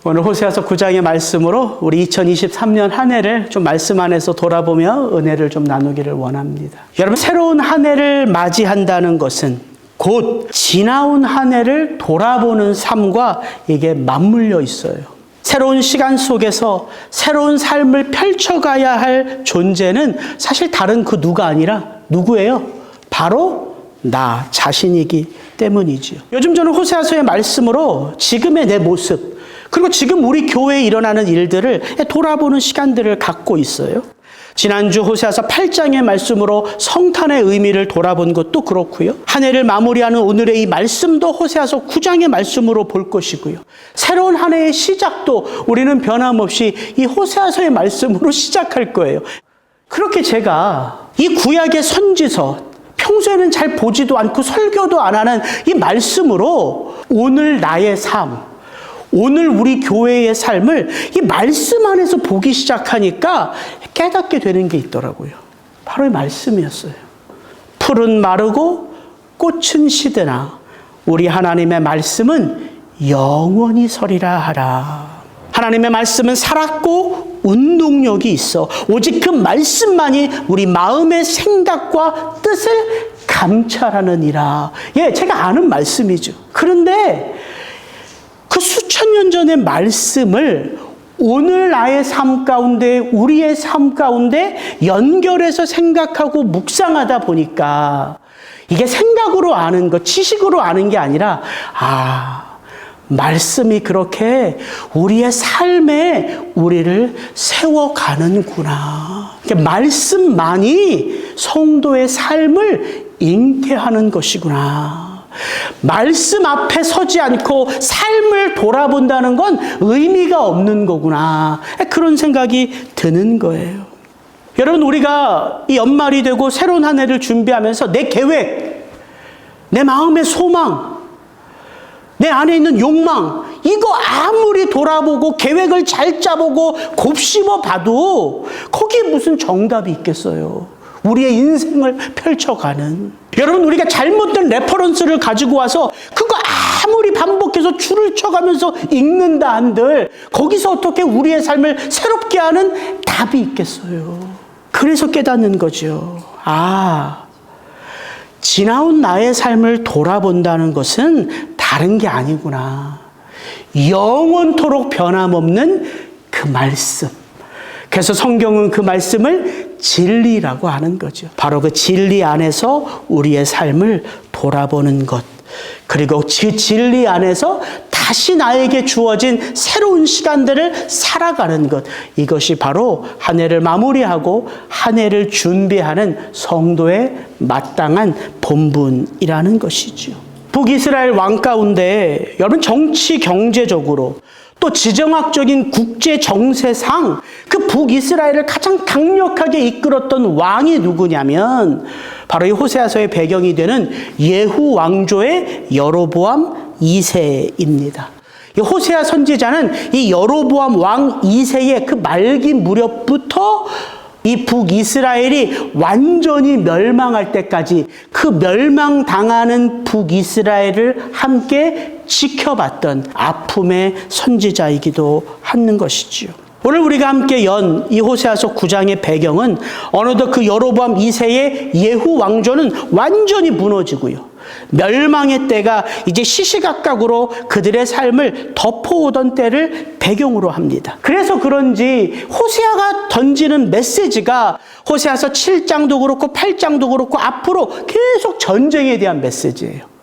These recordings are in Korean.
오늘 호세아서 9장의 말씀으로 우리 2023년 한 해를 좀 말씀 안에서 돌아보며 은혜를 좀 나누기를 원합니다. 여러분, 새로운 한 해를 맞이한다는 것은 곧 지나온 한 해를 돌아보는 삶과 이게 맞물려 있어요. 새로운 시간 속에서 새로운 삶을 펼쳐가야 할 존재는 사실 다른 그 누가 아니라 누구예요? 바로 나 자신이기 때문이지요. 요즘 저는 호세아서의 말씀으로 지금의 내 모습, 그리고 지금 우리 교회에 일어나는 일들을 돌아보는 시간들을 갖고 있어요. 지난주 호세아서 8장의 말씀으로 성탄의 의미를 돌아본 것도 그렇고요. 한 해를 마무리하는 오늘의 이 말씀도 호세아서 9장의 말씀으로 볼 것이고요. 새로운 한 해의 시작도 우리는 변함없이 이 호세아서의 말씀으로 시작할 거예요. 그렇게 제가 이 구약의 선지서, 평소에는 잘 보지도 않고 설교도 안 하는 이 말씀으로 오늘 나의 삶, 오늘 우리 교회의 삶을 이 말씀 안에서 보기 시작하니까 깨닫게 되는 게 있더라고요. 바로 이 말씀이었어요. 풀은 마르고 꽃은 시드나 우리 하나님의 말씀은 영원히 서리라 하라. 하나님의 말씀은 살았고 운동력이 있어. 오직 그 말씀만이 우리 마음의 생각과 뜻을 감찰하느니라. 예, 제가 아는 말씀이죠. 그런데 그 수천 년 전의 말씀을 오늘 나의 삶 가운데, 우리의 삶 가운데 연결해서 생각하고 묵상하다 보니까 이게 생각으로 아는 것, 지식으로 아는 게 아니라 말씀이 그렇게 우리의 삶에 우리를 세워가는구나. 말씀만이 성도의 삶을 잉태하는 것이구나. 말씀 앞에 서지 않고 삶을 돌아본다는 건 의미가 없는 거구나. 그런 생각이 드는 거예요. 여러분, 우리가 이 연말이 되고 새로운 한 해를 준비하면서 내 계획, 내 마음의 소망, 내 안에 있는 욕망, 이거 아무리 돌아보고 계획을 잘 짜보고 곱씹어 봐도 거기에 무슨 정답이 있겠어요. 우리의 인생을 펼쳐가는. 여러분, 우리가 잘못된 레퍼런스를 가지고 와서 그거 아무리 반복해서 줄을 쳐가면서 읽는다 한들 거기서 어떻게 우리의 삶을 새롭게 하는 답이 있겠어요. 그래서 깨닫는 거죠. 지나온 나의 삶을 돌아본다는 것은 다른 게 아니구나. 영원토록 변함없는 그 말씀. 그래서 성경은 그 말씀을 진리라고 하는 거죠. 바로 그 진리 안에서 우리의 삶을 돌아보는 것. 그리고 그 진리 안에서 다시 나에게 주어진 새로운 시간들을 살아가는 것. 이것이 바로 한 해를 마무리하고 한 해를 준비하는 성도의 마땅한 본분이라는 것이죠. 북이스라엘 왕 가운데 여러분, 정치 경제적으로 또 지정학적인 국제 정세상 그 북이스라엘을 가장 강력하게 이끌었던 왕이 누구냐면 바로 이 호세아서의 배경이 되는 예후 왕조의 여로보암 2세입니다. 이 호세아 선지자는 이 여로보암 왕 2세의 그 말기 무렵부터 이 북이스라엘이 완전히 멸망할 때까지 그 멸망당하는 북이스라엘을 함께 지켜봤던 아픔의 선지자이기도 하는 것이지요. 오늘 우리가 함께 연 이 호세아서 9장의 배경은 어느덧 그 여로보암 2세의 예후 왕조는 완전히 무너지고요. 멸망의 때가 이제 시시각각으로 그들의 삶을 덮어오던 때를 배경으로 합니다. 그래서 그런지 호세아가 던지는 메시지가 호세아서 7장도 그렇고 8장도 그렇고 앞으로 계속 전쟁에 대한 메시지예요.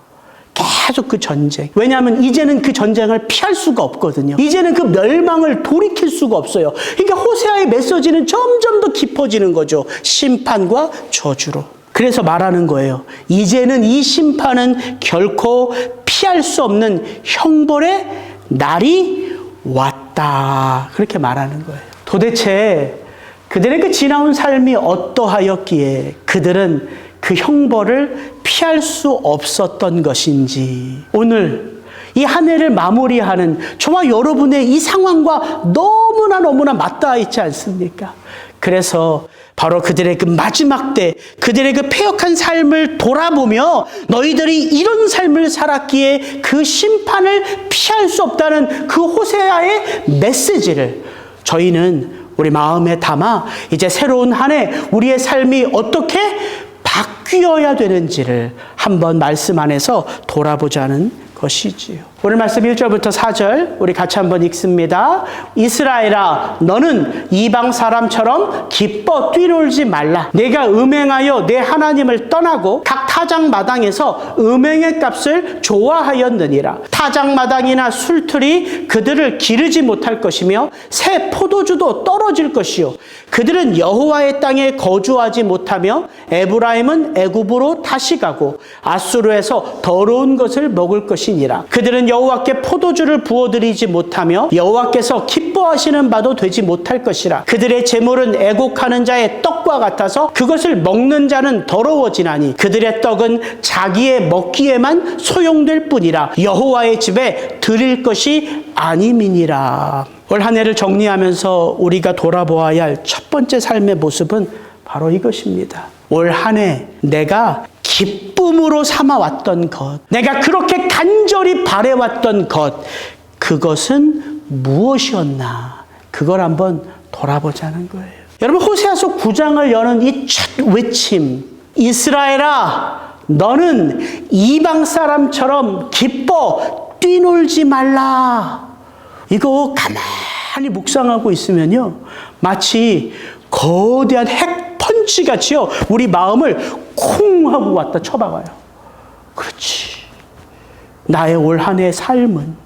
계속 그 전쟁. 왜냐하면 이제는 그 전쟁을 피할 수가 없거든요. 이제는 그 멸망을 돌이킬 수가 없어요. 그러니까 호세아의 메시지는 점점 더 깊어지는 거죠. 심판과 저주로. 그래서 말하는 거예요. 이제는 이 심판은 결코 피할 수 없는 형벌의 날이 왔다. 그렇게 말하는 거예요. 도대체 그들의 그 지나온 삶이 어떠하였기에 그들은 그 형벌을 피할 수 없었던 것인지, 오늘 이 한 해를 마무리하는 저와 여러분의 이 상황과 너무나 맞닿아 있지 않습니까? 그래서 바로 그들의 그 마지막 때, 그들의 그 패역한 삶을 돌아보며 너희들이 이런 삶을 살았기에 그 심판을 피할 수 없다는 그 호세아의 메시지를 저희는 우리 마음에 담아 이제 새로운 한 해 우리의 삶이 어떻게 바뀌어야 되는지를 한번 말씀 안에서 돌아보자는 것이지요. 오늘 말씀 1절부터 4절 우리 같이 한번 읽습니다. 이스라엘아, 너는 이방 사람처럼 기뻐 뛰놀지 말라. 내가 음행하여 내 하나님을 떠나고 각 타작 마당에서 음행의 값을 좋아하였느니라. 타작 마당이나 술틀이 그들을 기르지 못할 것이며 새 포도주도 떨어질 것이요 그들은 여호와의 땅에 거주하지 못하며 에브라임은 애굽으로 다시 가고 아수르에서 더러운 것을 먹을 것이니라. 그들은 여호와께 포도주를 부어드리지 못하며 여호와께서 기뻐하시는 바도 되지 못할 것이라. 그들의 재물은 애곡하는 자의 떡과 같아서 그것을 먹는 자는 더러워지나니 그들의 떡은 자기의 먹기에만 소용될 뿐이라. 여호와의 집에 드릴 것이 아님이니라. 올 한 해를 정리하면서 우리가 돌아보아야 할 첫 번째 삶의 모습은 바로 이것입니다. 올 한 해 내가 기쁨으로 삼아왔던 것, 내가 그렇게 간절히 바래왔던 것, 그것은 무엇이었나? 그걸 한번 돌아보자는 거예요. 여러분, 호세아서 9장을 여는 이 첫 외침, 이스라엘아, 너는 이방 사람처럼 기뻐 뛰놀지 말라. 이거 가만히 묵상하고 있으면요, 마치 거대한 핵 펀치같이요, 우리 마음을 콩 하고 왔다 쳐박아요. 그렇지. 나의 올 한 해의 삶은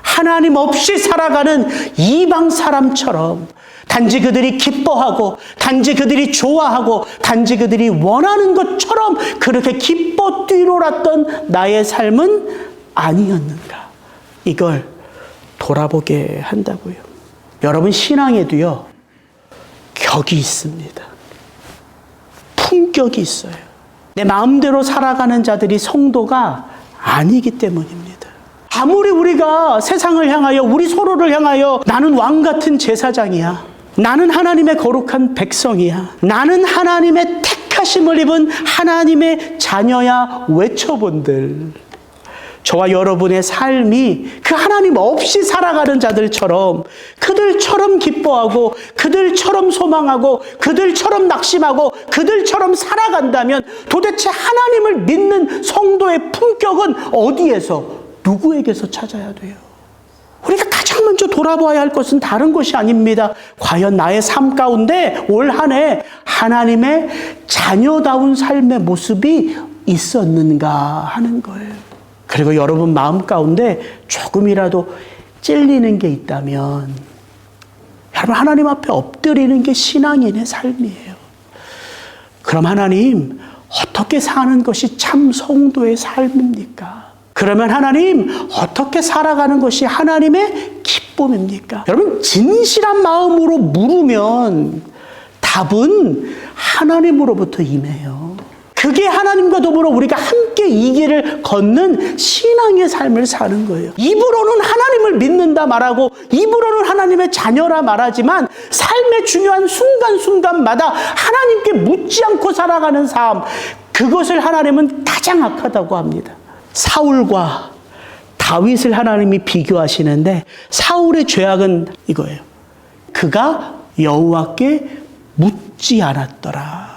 하나님 없이 살아가는 이방 사람처럼 단지 그들이 기뻐하고 단지 그들이 좋아하고 단지 그들이 원하는 것처럼 그렇게 기뻐 뛰놀았던 나의 삶은 아니었는가. 이걸 돌아보게 한다고요. 여러분, 신앙에도요, 격이 있습니다. 품격이 있어요. 내 마음대로 살아가는 자들이 성도가 아니기 때문입니다. 아무리 우리가 세상을 향하여, 우리 서로를 향하여 나는 왕 같은 제사장이야, 나는 하나님의 거룩한 백성이야, 나는 하나님의 택하심을 입은 하나님의 자녀야 외쳐본들, 저와 여러분의 삶이 그 하나님 없이 살아가는 자들처럼, 그들처럼 기뻐하고 그들처럼 소망하고 그들처럼 낙심하고 그들처럼 살아간다면 도대체 하나님을 믿는 성도의 품격은 어디에서, 누구에게서 찾아야 돼요? 우리가 가장 먼저 돌아봐야 할 것은 다른 것이 아닙니다. 과연 나의 삶 가운데 올 한 해 하나님의 자녀다운 삶의 모습이 있었는가 하는 거예요. 그리고 여러분 마음 가운데 조금이라도 찔리는 게 있다면, 여러분, 하나님 앞에 엎드리는 게 신앙인의 삶이에요. 그럼 하나님, 어떻게 사는 것이 참 성도의 삶입니까? 그러면 하나님, 어떻게 살아가는 것이 하나님의 기쁨입니까? 여러분, 진실한 마음으로 물으면 답은 하나님으로부터 임해요. 그게 하나님과 더불어 우리가 함께 이 길을 걷는 신앙의 삶을 사는 거예요. 입으로는 하나님을 믿는다 말하고 입으로는 하나님의 자녀라 말하지만 삶의 중요한 순간순간마다 하나님께 묻지 않고 살아가는 삶, 그것을 하나님은 가장 악하다고 합니다. 사울과 다윗을 하나님이 비교하시는데, 사울의 죄악은 이거예요. 그가 여호와께 묻지 않았더라.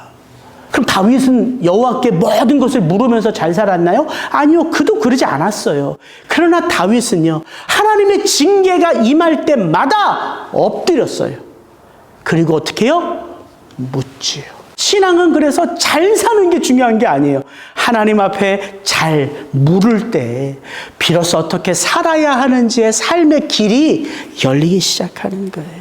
그럼 다윗은 여호와께 모든 것을 물으면서 잘 살았나요? 아니요, 그도 그러지 않았어요. 그러나 다윗은요, 하나님의 징계가 임할 때마다 엎드렸어요. 그리고 어떻게 해요? 묻지요. 신앙은 그래서 잘 사는 게 중요한 게 아니에요. 하나님 앞에 잘 물을 때 비로소 어떻게 살아야 하는지의 삶의 길이 열리기 시작하는 거예요.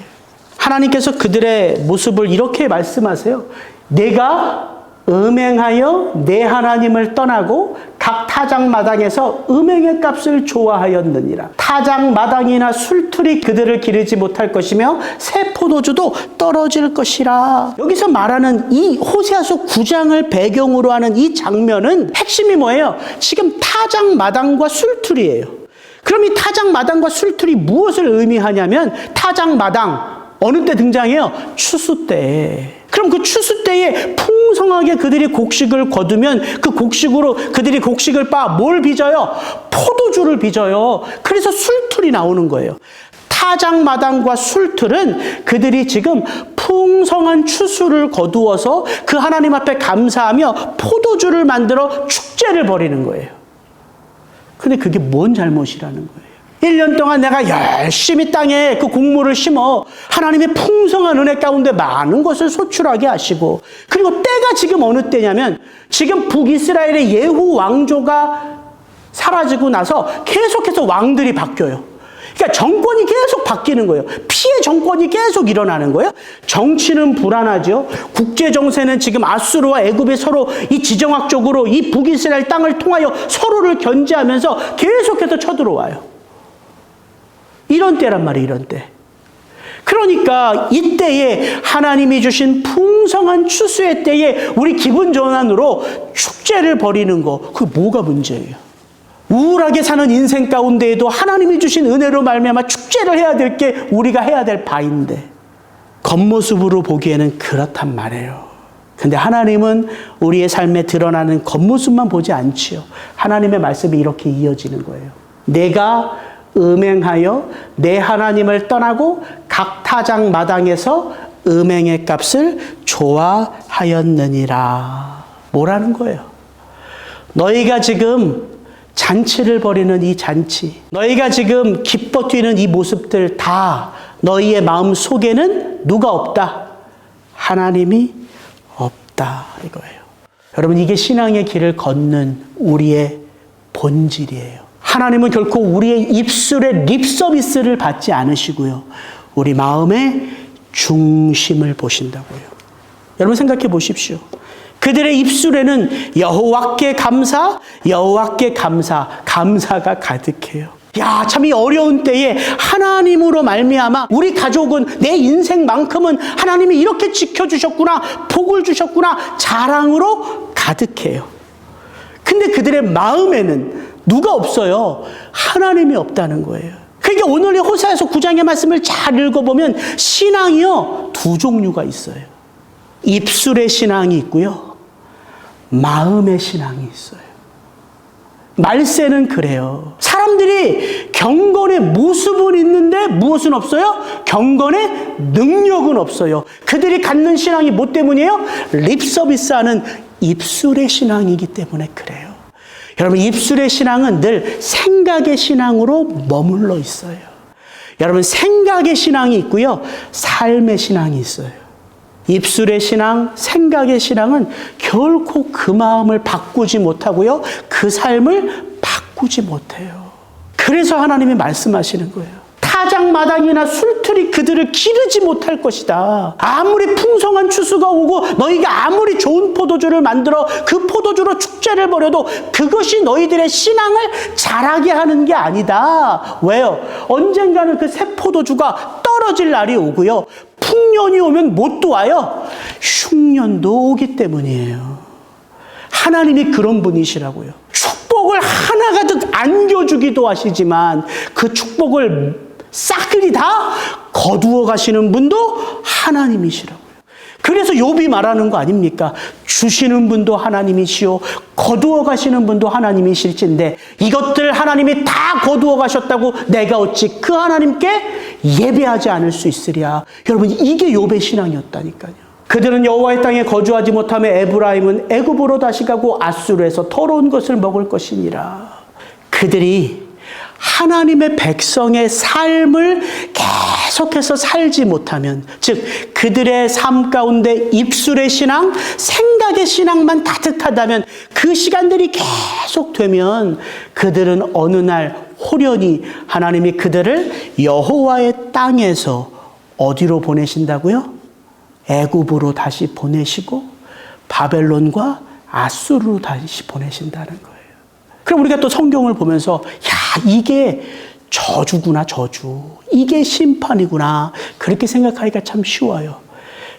하나님께서 그들의 모습을 이렇게 말씀하세요. 내가 음행하여 내 하나님을 떠나고 각 타작 마당에서 음행의 값을 좋아하였느니라. 타작 마당이나 술틀이 그들을 기르지 못할 것이며 새 포도주도 떨어질 것이라. 여기서 말하는 이 호세아서 9장을 배경으로 하는 이 장면은 핵심이 뭐예요? 지금 타작 마당과 술틀이에요. 그럼 이 타작 마당과 술틀이 무엇을 의미하냐면, 타작 마당 어느 때 등장해요? 추수 때. 그럼 그 추수 때에 풍성하게 그들이 곡식을 거두면 그 곡식으로 그들이 곡식을 뭘 빚어요? 포도주를 빚어요. 그래서 술틀이 나오는 거예요. 타작마당과 술틀은 그들이 지금 풍성한 추수를 거두어서 그 하나님 앞에 감사하며 포도주를 만들어 축제를 벌이는 거예요. 근데 그게 뭔 잘못이라는 거예요. 1년 동안 내가 열심히 땅에 그 곡물을 심어 하나님의 풍성한 은혜 가운데 많은 것을 소출하게 하시고, 그리고 때가 지금 어느 때냐면 지금 북이스라엘의 예후 왕조가 사라지고 나서 계속해서 왕들이 바뀌어요. 그러니까 정권이 계속 바뀌는 거예요. 피해 정권이 계속 일어나는 거예요. 정치는 불안하죠. 국제 정세는 지금 아수르와 애굽이 서로 이 지정학적으로 이 북이스라엘 땅을 통하여 서로를 견제하면서 계속해서 쳐들어와요. 이런 때란 말이에요, 이런 때. 그러니까 이때에 하나님이 주신 풍성한 추수의 때에 우리 기분 전환으로 축제를 벌이는 거, 그게 뭐가 문제예요? 우울하게 사는 인생 가운데에도 하나님이 주신 은혜로 말미암아 축제를 해야 될 게 우리가 해야 될 바인데, 겉모습으로 보기에는 그렇단 말이에요. 근데 하나님은 우리의 삶에 드러나는 겉모습만 보지 않지요. 하나님의 말씀이 이렇게 이어지는 거예요. 내가 음행하여 내 하나님을 떠나고 각 타작 마당에서 음행의 값을 좋아하였느니라. 뭐라는 거예요? 너희가 지금 잔치를 벌이는 이 잔치, 너희가 지금 기뻐 뛰는 이 모습들 다 너희의 마음 속에는 누가 없다? 하나님이 없다, 이거예요. 여러분, 이게 신앙의 길을 걷는 우리의 본질이에요. 하나님은 결코 우리의 입술의 립 서비스를 받지 않으시고요, 우리 마음의 중심을 보신다고요. 여러분 생각해 보십시오. 그들의 입술에는 여호와께 감사, 여호와께 감사, 감사가 가득해요. 야, 참 이 어려운 때에 하나님으로 말미암아 우리 가족은, 내 인생만큼은 하나님이 이렇게 지켜주셨구나, 복을 주셨구나, 자랑으로 가득해요. 근데 그들의 마음에는 누가 없어요? 하나님이 없다는 거예요. 그러니까 오늘 호세아서 9장의 말씀을 잘 읽어보면 신앙이요, 두 종류가 있어요. 입술의 신앙이 있고요, 마음의 신앙이 있어요. 말세는 그래요. 사람들이 경건의 모습은 있는데 무엇은 없어요? 경건의 능력은 없어요. 그들이 갖는 신앙이 뭐 때문이에요? 립서비스하는 입술의 신앙이기 때문에 그래요. 여러분, 입술의 신앙은 늘 생각의 신앙으로 머물러 있어요. 여러분, 생각의 신앙이 있고요, 삶의 신앙이 있어요. 입술의 신앙, 생각의 신앙은 결코 그 마음을 바꾸지 못하고요, 그 삶을 바꾸지 못해요. 그래서 하나님이 말씀하시는 거예요. 타작마당이나 술틀이 그들을 기르지 못할 것이다. 아무리 풍성한 추수가 오고 너희가 아무리 좋은 포도주를 만들어 그 포도주로 축제를 벌여도 그것이 너희들의 신앙을 자라게 하는 게 아니다. 왜요? 언젠가는 그 새 포도주가 떨어질 날이 오고요, 풍년이 오면 못 와요. 흉년도 오기 때문이에요. 하나님이 그런 분이시라고요. 축복을 하나가득 안겨주기도 하시지만 그 축복을 싹쓸이 다 거두어 가시는 분도 하나님이시라고요. 그래서 욥이 말하는 거 아닙니까? 주시는 분도 하나님이시오, 거두어 가시는 분도 하나님이실진데 이것들 하나님이 다 거두어 가셨다고 내가 어찌 그 하나님께 예배하지 않을 수 있으랴. 여러분, 이게 욥의 신앙이었다니까요. 그들은 여호와의 땅에 거주하지 못하며 에브라임은 애굽으로 다시 가고 아수르에서 더러운 것을 먹을 것이니라. 그들이 하나님의 백성의 삶을 계속해서 살지 못하면, 즉 그들의 삶 가운데 입술의 신앙, 생각의 신앙만 가득하다면, 그 시간들이 계속 되면 그들은 어느 날 호련히 하나님이 그들을 여호와의 땅에서 어디로 보내신다고요? 애굽으로 다시 보내시고 바벨론과 아수르로 다시 보내신다는 거예요. 그럼 우리가 또 성경을 보면서 이게 저주구나, 저주. 이게 심판이구나. 그렇게 생각하기가 참 쉬워요.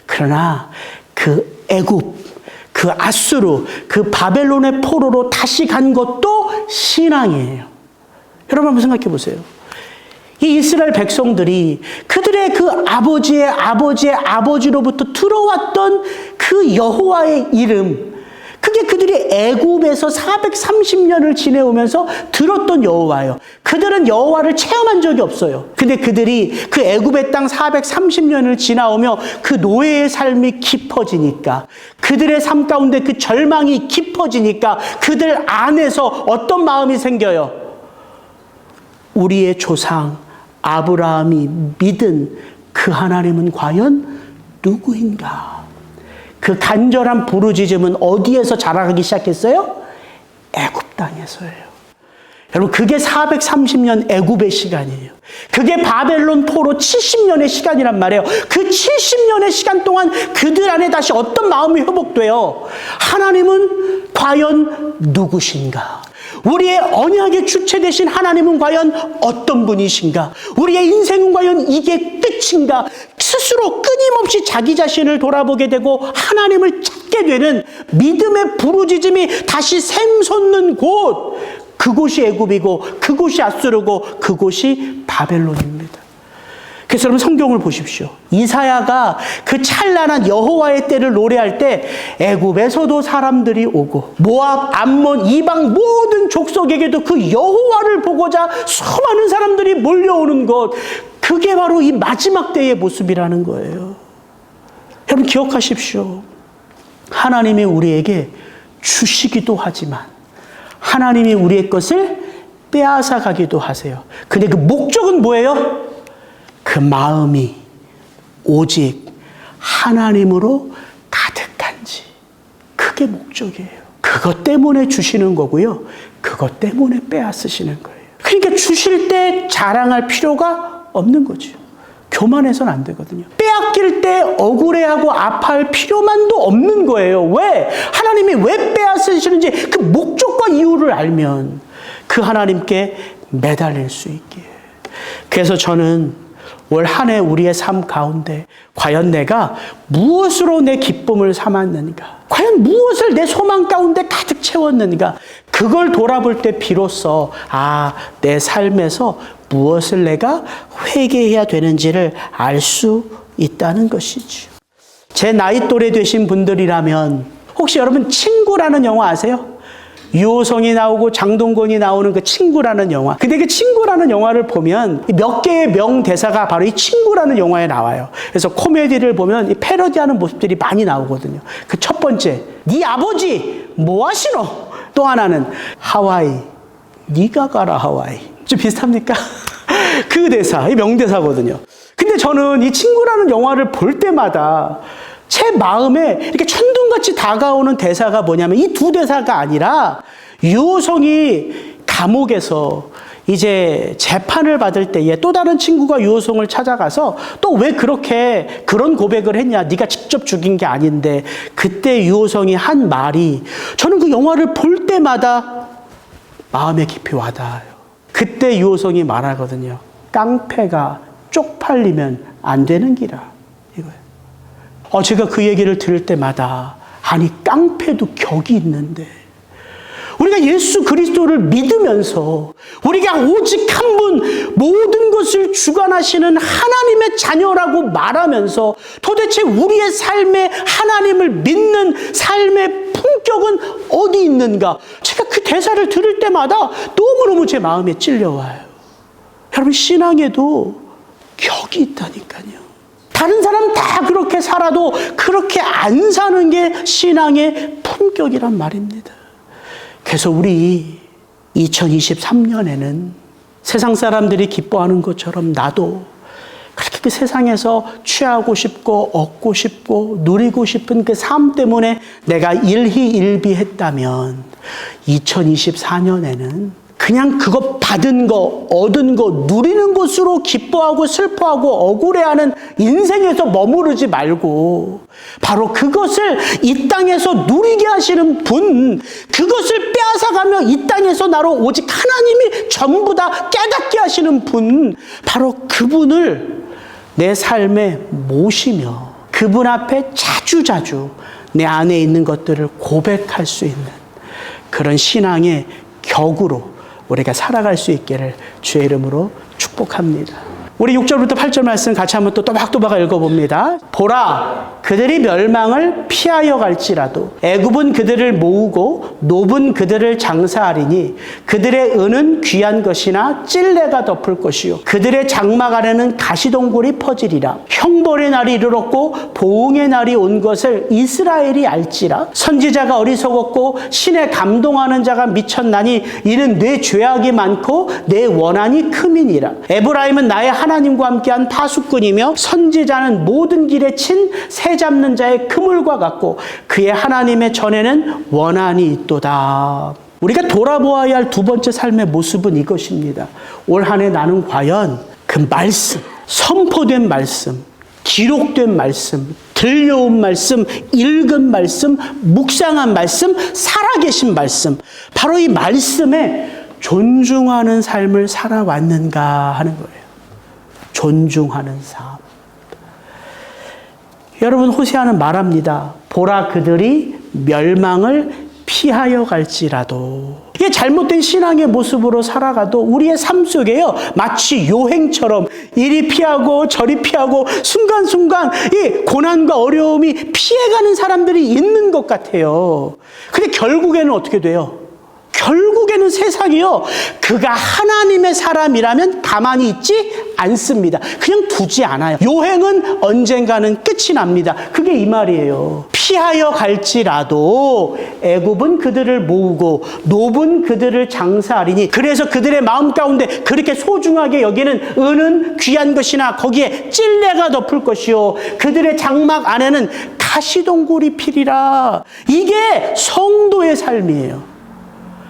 그러나 그 애굽, 그 아수르, 그 바벨론의 포로로 다시 간 것도 신앙이에요. 여러분 한번 생각해 보세요. 이 이스라엘 백성들이 그들의 그 아버지의 아버지의 아버지로부터 들어왔던 그 여호와의 이름, 그게 그들이 애굽에서 430년을 지내오면서 들었던 여호와예요. 그들은 여호와를 체험한 적이 없어요. 근데 그들이 그 애굽의 땅 430년을 지나오며 그 노예의 삶이 깊어지니까, 그들의 삶 가운데 그 절망이 깊어지니까 그들 안에서 어떤 마음이 생겨요? 우리의 조상 아브라함이 믿은 그 하나님은 과연 누구인가? 그 간절한 부르짖음은 어디에서 자라기 시작했어요? 애굽 땅에서예요. 여러분, 그게 430년 애굽의 시간이에요. 그게 바벨론 포로 70년의 시간이란 말이에요. 그 70년의 시간 동안 그들 안에 다시 어떤 마음이 회복돼요? 하나님은 과연 누구신가? 우리의 언약의 주체 되신 하나님은 과연 어떤 분이신가? 우리의 인생은 과연 이게 끝인가? 스스로 끊임없이 자기 자신을 돌아보게 되고 하나님을 찾게 되는 믿음의 부르짖음이 다시 샘솟는 곳, 그곳이 애굽이고 그곳이 아수르고 그곳이 바벨론입니다. 그래서 여러분, 성경을 보십시오. 이사야가 그 찬란한 여호와의 때를 노래할 때 애굽에서도 사람들이 오고 모압, 암몬, 이방 모든 족속에게도 그 여호와를 보고자 수많은 사람들이 몰려오는 것, 그게 바로 이 마지막 때의 모습이라는 거예요. 여러분, 기억하십시오. 하나님이 우리에게 주시기도 하지만 하나님이 우리의 것을 빼앗아 가기도 하세요. 근데 그 목적은 뭐예요? 그 마음이 오직 하나님으로 가득한지, 그게 목적이에요. 그것 때문에 주시는 거고요, 그것 때문에 빼앗으시는 거예요. 그러니까 주실 때 자랑할 필요가 없는 거죠. 교만해서는 안 되거든요. 빼앗길 때 억울해하고 아파할 필요만도 없는 거예요. 왜? 하나님이 왜 빼앗으시는지 그 목적과 이유를 알면 그 하나님께 매달릴 수 있게. 그래서 저는 올 한 해 우리의 삶 가운데 과연 내가 무엇으로 내 기쁨을 삼았는가? 과연 무엇을 내 소망 가운데 가득 채웠는가? 그걸 돌아볼 때 비로소 내 삶에서 무엇을 내가 회개해야 되는지를 알 수 있다는 것이죠. 제 나이 또래 되신 분들이라면 혹시 여러분 친구라는 영화 아세요? 유호성이 나오고 장동건이 나오는 그 친구라는 영화. 근데 그 친구라는 영화를 보면 몇 개의 명대사가 바로 이 친구라는 영화에 나와요. 그래서 코미디를 보면 이 패러디하는 모습들이 많이 나오거든요. 그 첫 번째, 네 아버지 뭐 하시노? 또 하나는 하와이, 네가 가라 하와이. 좀 비슷합니까? 그 대사, 이 명대사거든요. 근데 저는 이 친구라는 영화를 볼 때마다 제 마음에 이렇게 천둥같이 다가오는 대사가 뭐냐면 이 두 대사가 아니라 유호성이 감옥에서 이제 재판을 받을 때에 또 다른 친구가 유호성을 찾아가서 또 왜 그런 고백을 했냐, 네가 직접 죽인 게 아닌데, 그때 유호성이 한 말이 저는 그 영화를 볼 때마다 마음에 깊이 와닿아요. 그때 유호성이 말하거든요. 깡패가 쪽팔리면 안 되는 기라, 이거예요. 제가 그 얘기를 들을 때마다 아니 깡패도 격이 있는데, 우리가 예수 그리스도를 믿으면서 우리가 오직 한 분 모든 것을 주관하시는 하나님의 자녀라고 말하면서 도대체 우리의 삶에 하나님을 믿는 삶의 품격은 어디 있는가? 제가 그 대사를 들을 때마다 너무너무 제 마음에 찔려와요. 여러분, 신앙에도 격이 있다니까요. 다른 사람 다 그렇게 살아도 그렇게 안 사는 게 신앙의 품격이란 말입니다. 그래서 우리 2023년에는 세상 사람들이 기뻐하는 것처럼 나도 그렇게 그 세상에서 취하고 싶고 얻고 싶고 누리고 싶은 그 삶 때문에 내가 일희일비했다면 2024년에는 그냥 그거 받은 거, 얻은 거, 누리는 것으로 기뻐하고 슬퍼하고 억울해하는 인생에서 머무르지 말고 바로 그것을 이 땅에서 누리게 하시는 분, 그것을 빼앗아가며 이 땅에서 나로 오직 하나님이 전부 다 깨닫게 하시는 분, 바로 그분을 내 삶에 모시며 그분 앞에 자주자주 내 안에 있는 것들을 고백할 수 있는 그런 신앙의 격으로 우리가 살아갈 수 있기를 주의 이름으로 축복합니다. 우리 6절부터 8절 말씀 같이 한번 또 또박또박 읽어봅니다. 보라, 그들이 멸망을 피하여 갈지라도 애굽은 그들을 모으고 노분 그들을 장사하리니 그들의 은은 귀한 것이나 찔레가 덮을 것이요 그들의 장막 안에는 가시동굴이 퍼지리라. 형벌의 날이 이르렀고 보응의 날이 온 것을 이스라엘이 알지라. 선지자가 어리석었고 신에 감동하는 자가 미쳤나니 이는 내 죄악이 많고 내 원한이 크민이라. 에브라임은 나의 하나님과 함께한 파수꾼이며 선지자는 모든 길에 친 새 잡는 자의 그물과 같고 그의 하나님의 전에는 원한이 있도다. 우리가 돌아보아야 할 두 번째 삶의 모습은 이것입니다. 올 한 해 나는 과연 그 말씀, 선포된 말씀, 기록된 말씀, 들려온 말씀, 읽은 말씀, 묵상한 말씀, 살아계신 말씀, 바로 이 말씀에 존중하는 삶을 살아왔는가 하는 거예요. 존중하는 삶. 여러분, 호세아는 말합니다. 보라, 그들이 멸망을 피하여 갈지라도. 이게 잘못된 신앙의 모습으로 살아가도 우리의 삶 속에요, 마치 요행처럼 이리 피하고 저리 피하고 순간순간 이 고난과 어려움이 피해가는 사람들이 있는 것 같아요. 근데 결국에는 어떻게 돼요? 결국에는 세상이요, 그가 하나님의 사람이라면 가만히 있지 않습니다. 그냥 두지 않아요. 요행은 언젠가는 끝이 납니다. 그게 이 말이에요. 피하여 갈지라도 애굽은 그들을 모으고 노분 그들을 장사하리니 그래서 그들의 마음 가운데 그렇게 소중하게 여기는 은은 귀한 것이나 거기에 찔레가 덮을 것이요 그들의 장막 안에는 가시동굴이 피리라. 이게 성도의 삶이에요.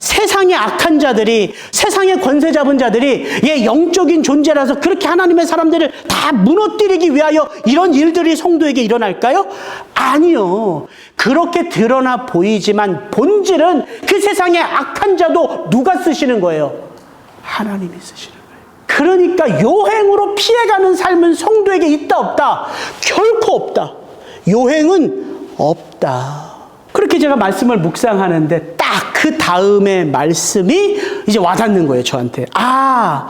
세상의 악한 자들이, 세상의 권세 잡은 자들이 영적인 존재라서 그렇게 하나님의 사람들을 다 무너뜨리기 위하여 이런 일들이 성도에게 일어날까요? 아니요. 그렇게 드러나 보이지만 본질은 그 세상의 악한 자도 누가 쓰시는 거예요? 하나님이 쓰시는 거예요. 그러니까 요행으로 피해가는 삶은 성도에게 있다 없다? 결코 없다. 요행은 없다. 그렇게 제가 말씀을 묵상하는데 딱 그 다음에 말씀이 이제 와닿는 거예요, 저한테. 아,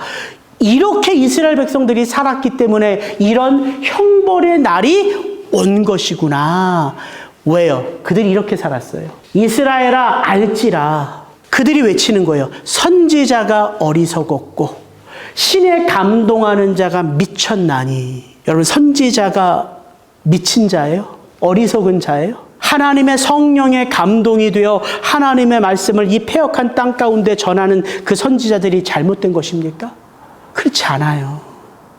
이렇게 이스라엘 백성들이 살았기 때문에 이런 형벌의 날이 온 것이구나. 왜요? 그들이 이렇게 살았어요. 이스라엘아 알지라. 그들이 외치는 거예요. 선지자가 어리석었고 신에 감동하는 자가 미쳤나니. 여러분, 선지자가 미친 자예요? 어리석은 자예요? 하나님의 성령에 감동이 되어 하나님의 말씀을 이 패역한 땅 가운데 전하는 그 선지자들이 잘못된 것입니까? 그렇지 않아요.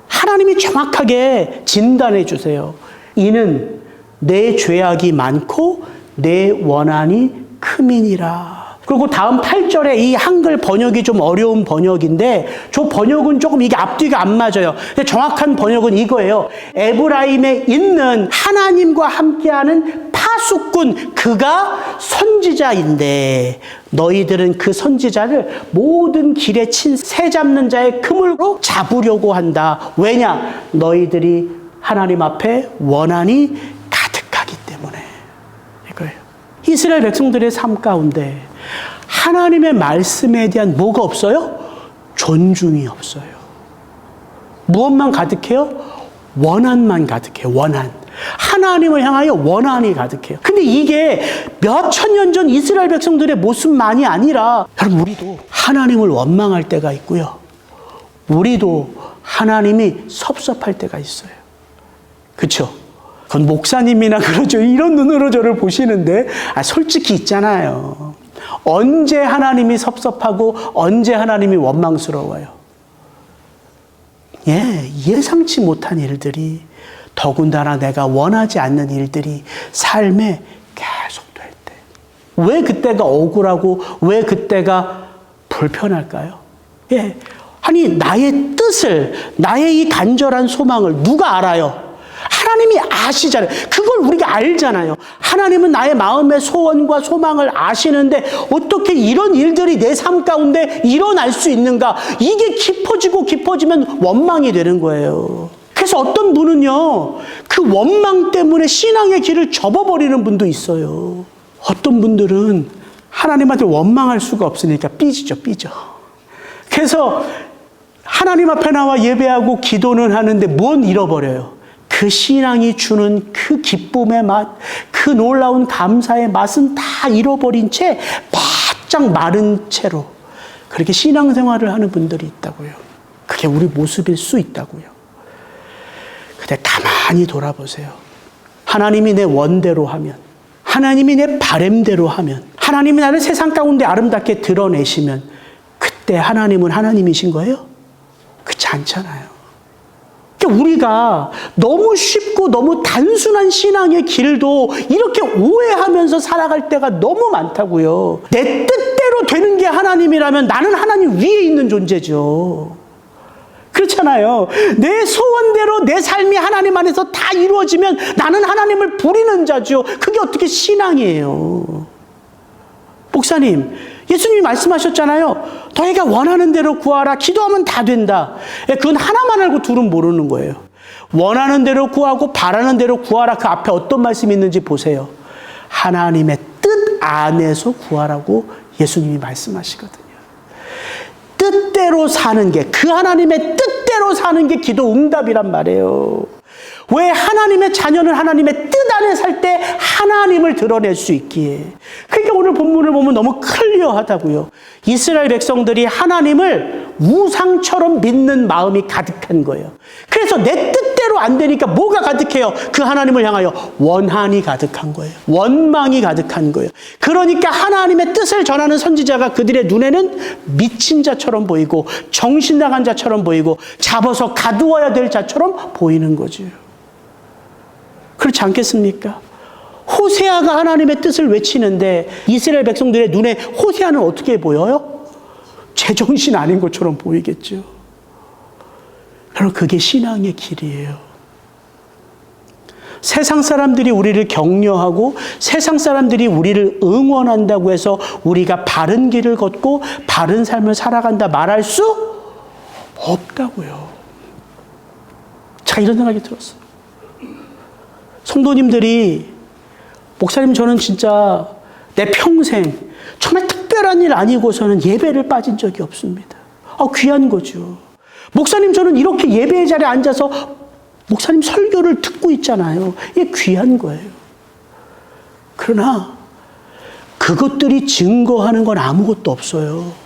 하나님이 정확하게 진단해 주세요. 이는 내 죄악이 많고 내 원한이 크민이라. 그리고 다음 8절에 이 한글 번역이 좀 어려운 번역인데 저 번역은 조금 이게 앞뒤가 안 맞아요. 근데 정확한 번역은 이거예요. 에브라임에 있는 하나님과 함께하는 파수꾼, 그가 선지자인데 너희들은 그 선지자를 모든 길에 친 새 잡는 자의 그물로 잡으려고 한다. 왜냐? 너희들이 하나님 앞에 원한이 가득하기 때문에. 이거예요. 이스라엘 백성들의 삶 가운데 하나님의 말씀에 대한 뭐가 없어요? 존중이 없어요. 무엇만 가득해요? 원한만 가득해요. 원한. 하나님을 향하여 원한이 가득해요. 근데 이게 몇 천 년 전 이스라엘 백성들의 모습만이 아니라 여러분, 우리도 하나님을 원망할 때가 있고요. 우리도 하나님이 섭섭할 때가 있어요. 그렇죠? 그건 목사님이나 그러죠. 이런 눈으로 저를 보시는데 솔직히 있잖아요. 언제 하나님이 섭섭하고 언제 하나님이 원망스러워요. 예상치 못한 일들이, 더군다나 내가 원하지 않는 일들이 삶에 계속될 때, 왜 그때가 억울하고 왜 그때가 불편할까요? 아니, 나의 뜻을, 나의 이 간절한 소망을 누가 알아요? 하나님이 아시잖아요. 그걸 우리가 알잖아요. 하나님은 나의 마음의 소원과 소망을 아시는데 어떻게 이런 일들이 내 삶 가운데 일어날 수 있는가? 이게 깊어지고 깊어지면 원망이 되는 거예요. 그래서 어떤 분은요, 그 원망 때문에 신앙의 길을 접어버리는 분도 있어요. 어떤 분들은 하나님한테 원망할 수가 없으니까 삐지죠. 그래서 하나님 앞에 나와 예배하고 기도는 하는데 뭔 잃어버려요? 그 신앙이 주는 그 기쁨의 맛, 그 놀라운 감사의 맛은 다 잃어버린 채 바짝 마른 채로 그렇게 신앙생활을 하는 분들이 있다고요. 그게 우리 모습일 수 있다고요. 근데 가만히 돌아보세요. 하나님이 내 원대로 하면, 하나님이 내 바램대로 하면, 하나님이 나를 세상 가운데 아름답게 드러내시면 그때 하나님은 하나님이신 거예요? 그렇지 않잖아요. 그러니까 우리가 너무 쉽고 너무 단순한 신앙의 길도 이렇게 오해하면서 살아갈 때가 너무 많다고요. 내 뜻대로 되는 게 하나님이라면 나는 하나님 위에 있는 존재죠. 그렇잖아요. 내 소원대로 내 삶이 하나님 안에서 다 이루어지면 나는 하나님을 부리는 자죠. 그게 어떻게 신앙이에요? 목사님, 예수님이 말씀하셨잖아요. 너희가 원하는 대로 구하라. 기도하면 다 된다. 그건 하나만 알고 둘은 모르는 거예요. 원하는 대로 구하고 바라는 대로 구하라. 그 앞에 어떤 말씀이 있는지 보세요. 하나님의 뜻 안에서 구하라고 예수님이 말씀하시거든요. 뜻대로 사는 게, 그 하나님의 뜻대로 사는 게 기도 응답이란 말이에요. 왜 하나님의 자녀는 하나님의 뜻 안에 살 때 하나님을 드러낼 수 있기에. 그러니까 오늘 본문을 보면 너무 클리어하다고요. 이스라엘 백성들이 하나님을 우상처럼 믿는 마음이 가득한 거예요. 그래서 내 뜻대로 안 되니까 뭐가 가득해요? 그 하나님을 향하여 원한이 가득한 거예요. 원망이 가득한 거예요. 그러니까 하나님의 뜻을 전하는 선지자가 그들의 눈에는 미친 자처럼 보이고 정신 나간 자처럼 보이고 잡아서 가두어야 될 자처럼 보이는 거죠. 그렇지 않겠습니까? 호세아가 하나님의 뜻을 외치는데 이스라엘 백성들의 눈에 호세아는 어떻게 보여요? 제정신 아닌 것처럼 보이겠죠. 바로 그게 신앙의 길이에요. 세상 사람들이 우리를 격려하고 세상 사람들이 우리를 응원한다고 해서 우리가 바른 길을 걷고 바른 삶을 살아간다 말할 수 없다고요. 자, 이런 생각이 들었어요. 성도님들이 목사님, 저는 진짜 내 평생 정말 특별한 일 아니고서는 예배를 빠진 적이 없습니다. 귀한 거죠. 목사님, 저는 이렇게 예배의 자리에 앉아서 목사님 설교를 듣고 있잖아요. 이게 귀한 거예요. 그러나 그것들이 증거하는 건 아무것도 없어요.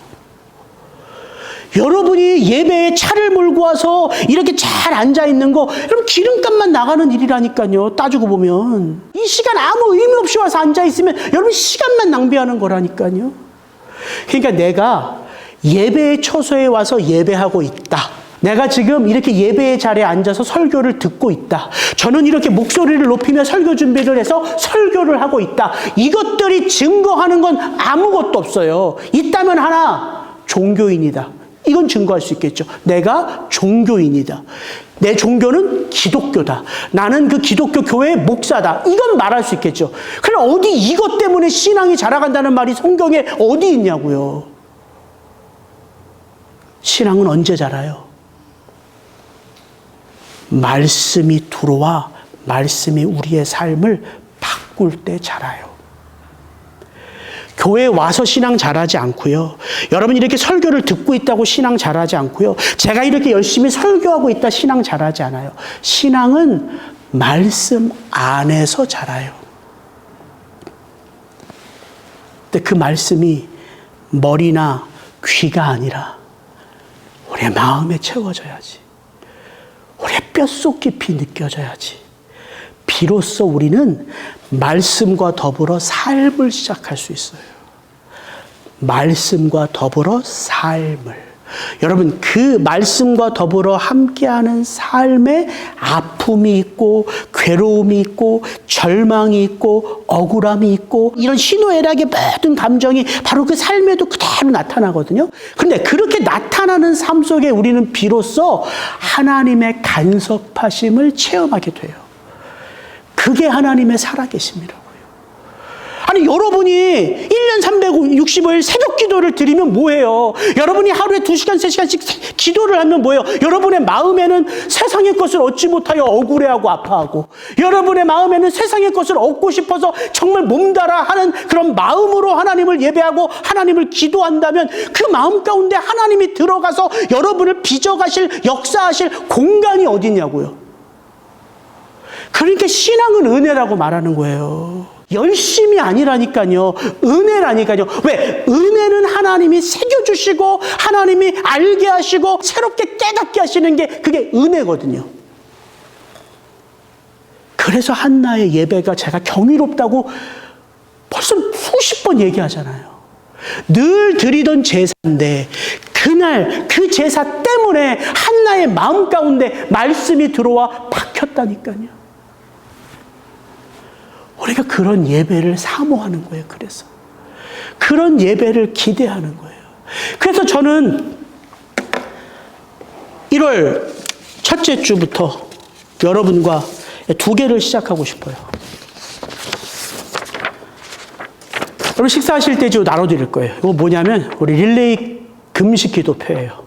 여러분이 예배에 차를 몰고 와서 이렇게 잘 앉아있는 거, 여러분 기름값만 나가는 일이라니까요. 따지고 보면 이 시간 아무 의미 없이 와서 앉아있으면 여러분 시간만 낭비하는 거라니까요. 그러니까 내가 예배의 처소에 와서 예배하고 있다. 내가 지금 이렇게 예배의 자리에 앉아서 설교를 듣고 있다. 저는 이렇게 목소리를 높이며 설교 준비를 해서 설교를 하고 있다. 이것들이 증거하는 건 아무것도 없어요. 있다면 하나, 종교인이다. 이건 증거할 수 있겠죠. 내가 종교인이다. 내 종교는 기독교다. 나는 그 기독교 교회의 목사다. 이건 말할 수 있겠죠. 그럼 어디 이것 때문에 신앙이 자라간다는 말이 성경에 어디 있냐고요. 신앙은 언제 자라요? 말씀이 들어와 말씀이 우리의 삶을 바꿀 때 자라요. 교회에 와서 신앙 잘하지 않고요. 여러분 이렇게 설교를 듣고 있다고 신앙 잘하지 않고요. 제가 이렇게 열심히 설교하고 있다 신앙 잘하지 않아요. 신앙은 말씀 안에서 자라요. 근데 그 말씀이 머리나 귀가 아니라 우리의 마음에 채워져야지. 우리의 뼛속 깊이 느껴져야지. 비로소 우리는 말씀과 더불어 삶을 시작할 수 있어요. 말씀과 더불어 삶을. 여러분, 그 말씀과 더불어 함께하는 삶에 아픔이 있고 괴로움이 있고 절망이 있고 억울함이 있고 이런 희노애락의 모든 감정이 바로 그 삶에도 그대로 나타나거든요. 그런데 그렇게 나타나는 삶 속에 우리는 비로소 하나님의 간섭하심을 체험하게 돼요. 그게 하나님의 살아계심이라고요. 아니 여러분이 1년 365일 새벽 기도를 드리면 뭐해요? 여러분이 하루에 2시간 3시간씩 기도를 하면 뭐예요? 여러분의 마음에는 세상의 것을 얻지 못하여 억울해하고 아파하고, 여러분의 마음에는 세상의 것을 얻고 싶어서 정말 몸달아 하는 그런 마음으로 하나님을 예배하고 하나님을 기도한다면 그 마음 가운데 하나님이 들어가서 여러분을 빚어가실, 역사하실 공간이 어디냐고요. 그러니까 신앙은 은혜라고 말하는 거예요. 열심이 아니라니까요. 은혜라니까요. 왜? 은혜는 하나님이 새겨주시고 하나님이 알게 하시고 새롭게 깨닫게 하시는 게 그게 은혜거든요. 그래서 한나의 예배가 제가 경이롭다고 벌써 수십 번 얘기하잖아요. 늘 드리던 제사인데 그날 그 제사 때문에 한나의 마음 가운데 말씀이 들어와 박혔다니까요. 우리가 그런 예배를 사모하는 거예요. 그래서 그런 예배를 기대하는 거예요. 그래서 저는 1월 첫째 주부터 여러분과 2개를 시작하고 싶어요. 여러분 식사하실 때 나눠드릴 거예요. 이거 뭐냐면 우리 릴레이 금식 기도표예요.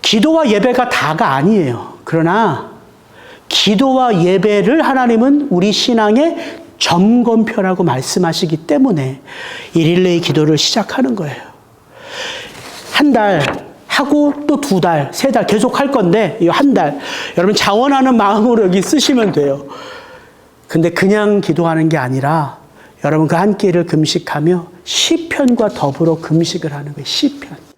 기도와 예배가 다가 아니에요. 그러나 기도와 예배를 하나님은 우리 신앙의 점검표라고 말씀하시기 때문에 이 릴레이 기도를 시작하는 거예요. 한 달 하고 또 2달, 3달 계속 할 건데 이 한 달 여러분 자원하는 마음으로 여기 쓰시면 돼요. 근데 그냥 기도하는 게 아니라 여러분 그 한 끼를 금식하며 시편과 더불어 금식을 하는 거예요. 시편.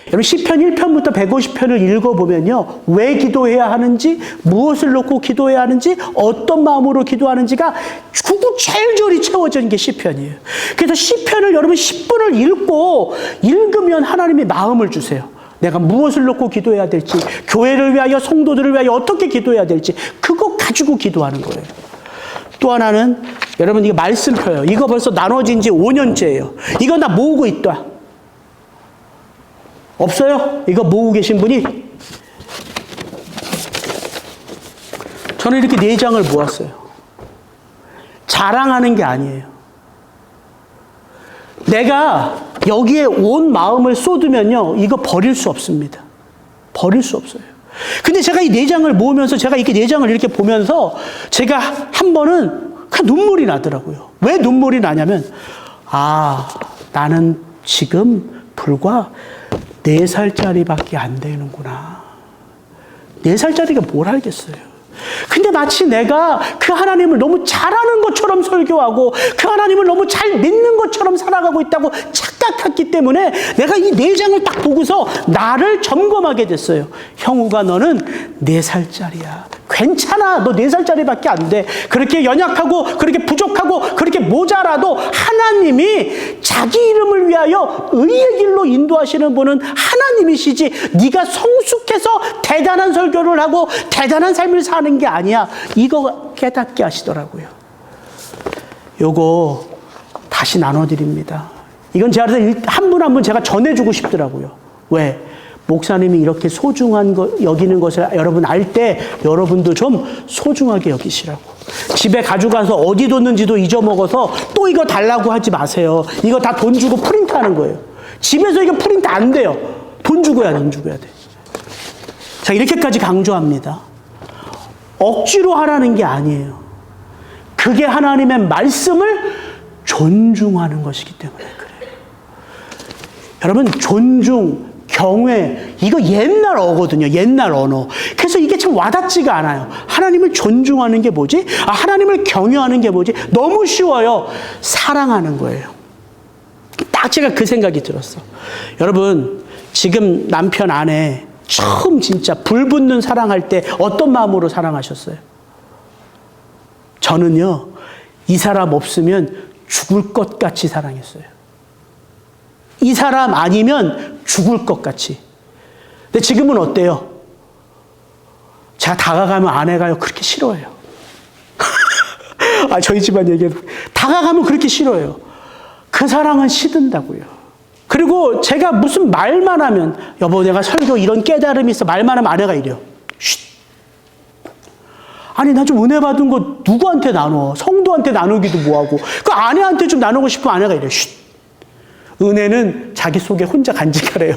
여러분 시편 1편부터 150편을 읽어보면요. 왜 기도해야 하는지, 무엇을 놓고 기도해야 하는지, 어떤 마음으로 기도하는지가 구구절절히 채워진 게 시편이에요. 그래서 시편을 여러분 10분을 읽으면 하나님이 마음을 주세요. 내가 무엇을 놓고 기도해야 될지, 교회를 위하여, 성도들을 위하여 어떻게 기도해야 될지 그거 가지고 기도하는 거예요. 또 하나는 여러분 이게 말씀표예요. 이거 벌써 나눠진 지 5년째예요. 이거 나 모으고 있다. 없어요? 이거 모으고 계신 분이? 저는 이렇게 4장을 모았어요. 자랑하는 게 아니에요. 내가 여기에 온 마음을 쏟으면요, 이거 버릴 수 없습니다. 버릴 수 없어요. 근데 제가 이 4장을 모으면서 제가 이렇게 4장을 이렇게 보면서 제가 한 번은 그냥 눈물이 나더라고요. 왜 눈물이 나냐면, 나는 지금 불과 4살짜리밖에 안 되는구나. 4살짜리가 뭘 알겠어요. 근데 마치 내가 그 하나님을 너무 잘하는 것처럼 설교하고 그 하나님을 너무 잘 믿는 것처럼 살아가고 있다고 착각했기 때문에 내가 이 4장을 딱 보고서 나를 점검하게 됐어요. 형우가 너는 4살짜리야. 괜찮아. 너 4살짜리밖에 안 돼. 그렇게 연약하고 그렇게 부족하고 그렇게 모자라도 하나님이 자기 이름을 위하여 의의 길로 인도하시는 분은 하나님이시지, 네가 성숙해서 대단한 설교를 하고 대단한 삶을 사는 게 아니야. 이거 깨닫게 하시더라고요. 요거 다시 나눠드립니다. 이건 제가 한 분 한 분 제가 전해주고 싶더라고요. 왜? 목사님이 이렇게 소중한 거 여기는 것을 여러분 알 때 여러분도 좀 소중하게 여기시라고. 집에 가져가서 어디 뒀는지도 잊어먹어서 또 이거 달라고 하지 마세요. 이거 다 돈 주고 프린트하는 거예요. 집에서 이거 프린트 안 돼요. 돈 주고 해야 돼. 자, 이렇게까지 강조합니다. 억지로 하라는 게 아니에요. 그게 하나님의 말씀을 존중하는 것이기 때문에 그래요. 여러분, 존중, 경외, 이거 옛날 어거든요. 옛날 언어. 그래서 이게 참 와닿지가 않아요. 하나님을 존중하는 게 뭐지? 하나님을 경외하는 게 뭐지? 너무 쉬워요. 사랑하는 거예요. 딱 제가 그 생각이 들었어. 여러분, 지금 남편 아내 처음 진짜 불붙는 사랑할 때 어떤 마음으로 사랑하셨어요? 저는요, 이 사람 없으면 죽을 것 같이 사랑했어요. 이 사람 아니면 죽을 것 같이. 근데 지금은 어때요? 제가 다가가면 아내가요, 그렇게 싫어해요. 저희 집안 얘기해도. 다가가면 그렇게 싫어해요. 그 사랑은 시든다고요. 그리고 제가 무슨 말만 하면, 여보, 내가 설교 이런 깨달음이 있어. 말만 하면 아내가 이래요. 쉿. 아니, 나 좀 은혜 받은 거 누구한테 나눠? 성도한테 나누기도 뭐하고. 그 아내한테 좀 나누고 싶으면 아내가 이래. 쉿. 은혜는 자기 속에 혼자 간직하래요.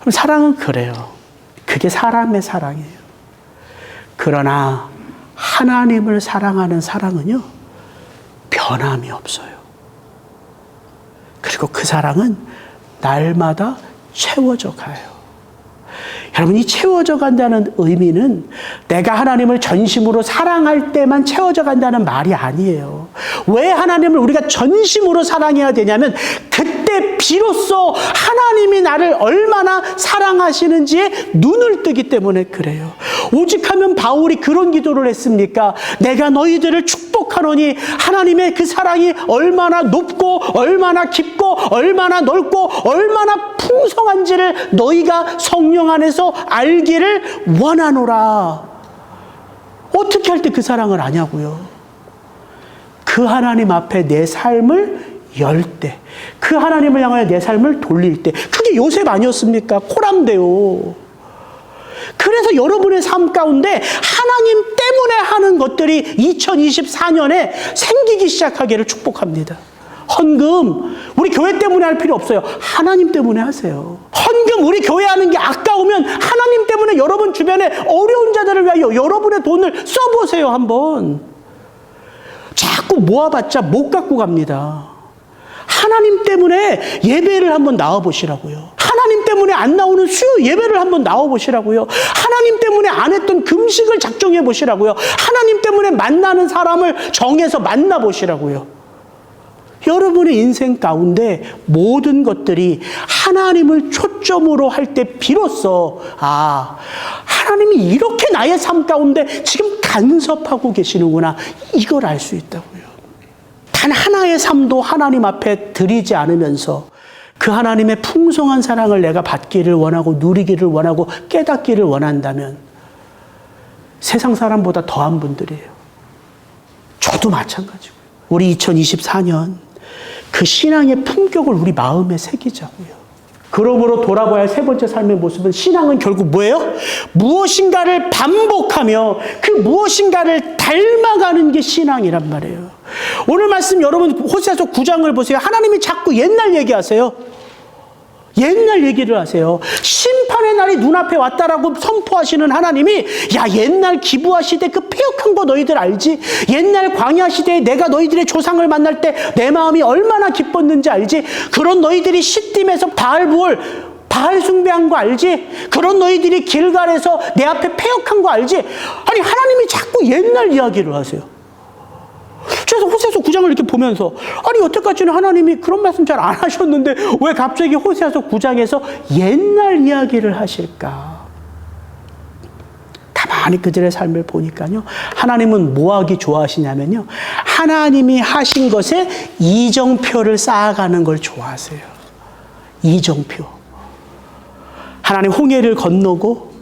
그럼 사랑은 그래요. 그게 사람의 사랑이에요. 그러나 하나님을 사랑하는 사랑은요, 변함이 없어요. 그리고 그 사랑은 날마다 채워져 가요. 여러분, 이 채워져 간다는 의미는 내가 하나님을 전심으로 사랑할 때만 채워져 간다는 말이 아니에요. 왜 하나님을 우리가 전심으로 사랑해야 되냐면 그때 비로소 하나님이 나를 얼마나 사랑하시는지에 눈을 뜨기 때문에 그래요. 오직하면 바울이 그런 기도를 했습니까? 내가 너희들을 축복하노니 하나님의 그 사랑이 얼마나 높고 얼마나 깊고 얼마나 넓고 얼마나 풍성한지를 너희가 성령 안에서 알기를 원하노라. 어떻게 할 때 그 사랑을 아냐고요? 그 하나님 앞에 내 삶을 열 때, 그 하나님을 향하여 내 삶을 돌릴 때, 그게 요셉 아니었습니까? 코람데요. 그래서 여러분의 삶 가운데 하나님 때문에 하는 것들이 2024년에 생기기 시작하기를 축복합니다. 헌금, 우리 교회 때문에 할 필요 없어요. 하나님 때문에 하세요. 헌금, 우리 교회 하는 게 아까우면 하나님 때문에 여러분 주변에 어려운 자들을 위하여 여러분의 돈을 써보세요, 한번. 자꾸 모아봤자 못 갖고 갑니다. 하나님 때문에 예배를 한번 나와보시라고요. 하나님 때문에 안 나오는 수요 예배를 한번 나와보시라고요. 하나님 때문에 안 했던 금식을 작정해 보시라고요. 하나님 때문에 만나는 사람을 정해서 만나보시라고요. 여러분의 인생 가운데 모든 것들이 하나님을 초점으로 할 때 비로소 하나님이 이렇게 나의 삶 가운데 지금 간섭하고 계시는구나, 이걸 알 수 있다고요. 단 하나의 삶도 하나님 앞에 드리지 않으면서 그 하나님의 풍성한 사랑을 내가 받기를 원하고 누리기를 원하고 깨닫기를 원한다면 세상 사람보다 더한 분들이에요. 저도 마찬가지고요. 우리 2024년 그 신앙의 품격을 우리 마음에 새기자고요. 그러므로 돌아봐야 할 세 번째 삶의 모습은, 신앙은 결국 뭐예요? 무엇인가를 반복하며 그 무엇인가를 닮아가는 게 신앙이란 말이에요. 오늘 말씀 여러분 호세아서 9장을 보세요. 하나님이 자꾸 옛날 얘기하세요. 옛날 얘기를 하세요. 심판의 날이 눈앞에 왔다라고 선포하시는 하나님이, 야, 옛날 기브아 시대 그 패역한 거 너희들 알지? 옛날 광야 시대에 내가 너희들의 조상을 만날 때 내 마음이 얼마나 기뻤는지 알지? 그런 너희들이 시딤에서 바알 숭배한 거 알지? 그런 너희들이 길갈에서 내 앞에 패역한 거 알지? 아니, 하나님이 자꾸 옛날 이야기를 하세요. 그래서 호세아서 9장을 이렇게 보면서, 아니, 여태까지는 하나님이 그런 말씀 잘 안 하셨는데 왜 갑자기 호세아서 9장에서 옛날 이야기를 하실까? 가만히 그들의 삶을 보니까요, 하나님은 뭐 하기 좋아하시냐면요, 하나님이 하신 것에 이정표를 쌓아가는 걸 좋아하세요. 이정표. 하나님 홍해를 건너고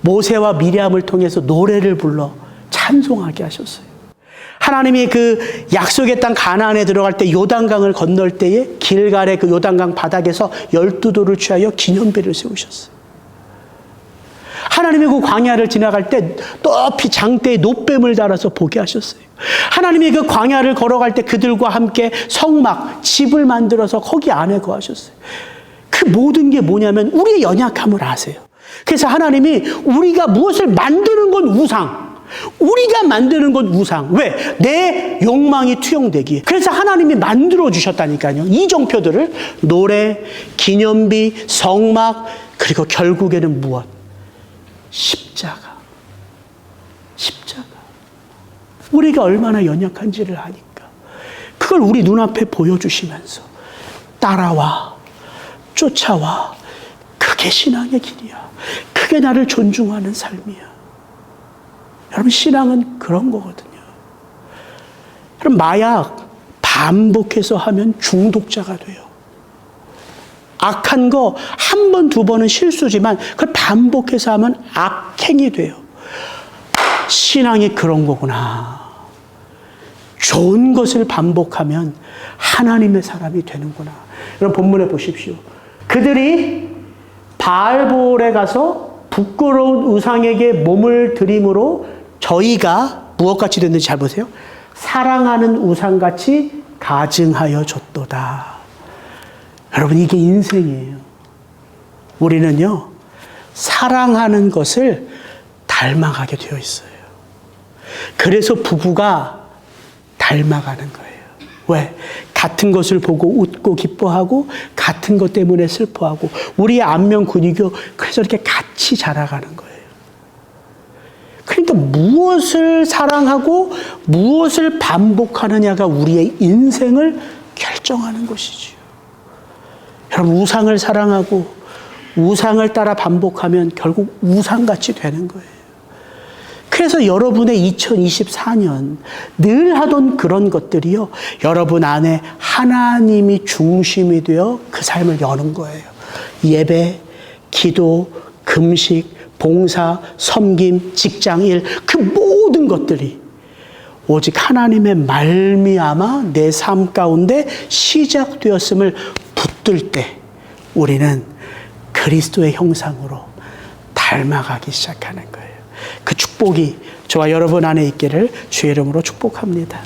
모세와 미리암을 통해서 노래를 불러 찬송하게 하셨어요. 하나님이 그 약속의 땅 가나안에 들어갈 때 요단강을 건널 때에 길갈의 그 요단강 바닥에서 12돌을 취하여 기념비를 세우셨어요. 하나님이 그 광야를 지나갈 때 높이 장대에 놋뱀을 달아서 보게 하셨어요. 하나님이 그 광야를 걸어갈 때 그들과 함께 성막, 집을 만들어서 거기 안에 거하셨어요. 그 모든 게 뭐냐면 우리의 연약함을 아세요. 그래서 하나님이 우리가 무엇을 만드는 건 우상, 우리가 만드는 건 우상. 왜? 내 욕망이 투영되기에. 그래서 하나님이 만들어 주셨다니까요. 이정표들을 노래, 기념비, 성막, 그리고 결국에는 무엇? 십자가. 십자가. 우리가 얼마나 연약한지를 아니까 그걸 우리 눈앞에 보여주시면서 따라와, 쫓아와. 그게 신앙의 길이야. 그게 나를 존중하는 삶이야. 여러분, 신앙은 그런 거거든요. 여러분, 마약 반복해서 하면 중독자가 돼요. 악한 거 한 번, 두 번은 실수지만 그걸 반복해서 하면 악행이 돼요. 신앙이 그런 거구나. 좋은 것을 반복하면 하나님의 사람이 되는구나. 여러분, 본문에 보십시오. 그들이 바알볼에 가서 부끄러운 우상에게 몸을 들임으로 저희가 무엇같이 됐는지 잘 보세요. 사랑하는 우상같이 가증하여 줬도다. 여러분, 이게 인생이에요. 우리는요, 사랑하는 것을 닮아가게 되어 있어요. 그래서 부부가 닮아가는 거예요. 왜? 같은 것을 보고 웃고 기뻐하고 같은 것 때문에 슬퍼하고 우리의 안면 근육이 그래서 이렇게 같이 자라가는 거예요. 그러니까 무엇을 사랑하고 무엇을 반복하느냐가 우리의 인생을 결정하는 것이지요. 여러분, 우상을 사랑하고 우상을 따라 반복하면 결국 우상같이 되는 거예요. 그래서 여러분의 2024년 늘 하던 그런 것들이요, 여러분 안에 하나님이 중심이 되어 그 삶을 여는 거예요. 예배, 기도, 금식, 봉사, 섬김, 직장일, 그 모든 것들이 오직 하나님의 말미암아 내 삶 가운데 시작되었음을 붙들 때 우리는 그리스도의 형상으로 닮아가기 시작하는 거예요. 그 축복이 저와 여러분 안에 있기를 주의 이름으로 축복합니다.